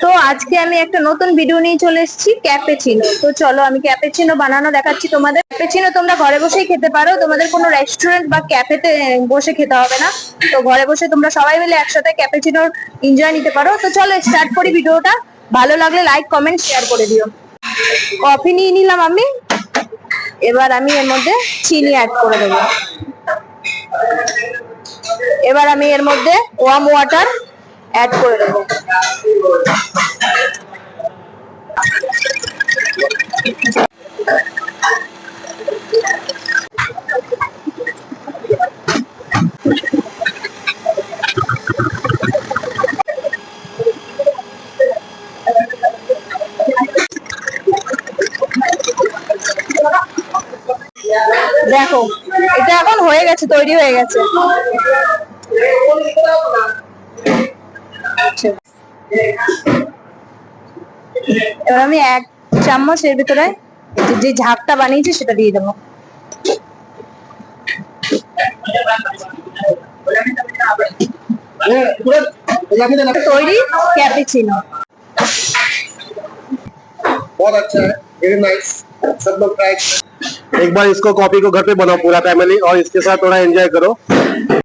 তো আজকে আমি একটা নতুন ভিডিও নিয়ে চলে এসেছি ক্যাপেচিনো। তো চলো আমি ক্যাপেচিনো বানানো দেখাচ্ছি তোমাদের। ক্যাপেচিনো তোমরা ঘরে বসেই খেতে পারো, তোমাদের কোনো রেস্টুরেন্ট বা ক্যাফেতে বসে খেতে হবে না। তো ঘরে বসে তোমরা সবাই মিলে একসাথে ক্যাপেচিনোর এনজয় নিতে পারো। তো চলো স্টার্ট করি ভিডিওটা। ভালো লাগলে লাইক কমেন্ট শেয়ার করে দিও। কফি নিয়ে নিলাম আমি, এবার আমি এর মধ্যে চিনি অ্যাড করে দেবো। এবার আমি এর মধ্যে ওয়ার্ম ওয়াটার অ্যাড করে দেবো। দেখো এটা এখন হয়ে গেছে, তৈরি হয়ে গেছে। এবার আমি 1 চামচ এর ভিতরে যে ঝাঁকটা বানিয়েছি সেটা দিয়ে দেবো। তৈরি ক্যাপুচিনো। बहुत अच्छा है, वेरी नाइस। सब लोग ट्राई। एक बार इसको कॉफी को घर पे बनाओ पूरा फैमिली और इसके साथ थोड़ा एंजॉय करो।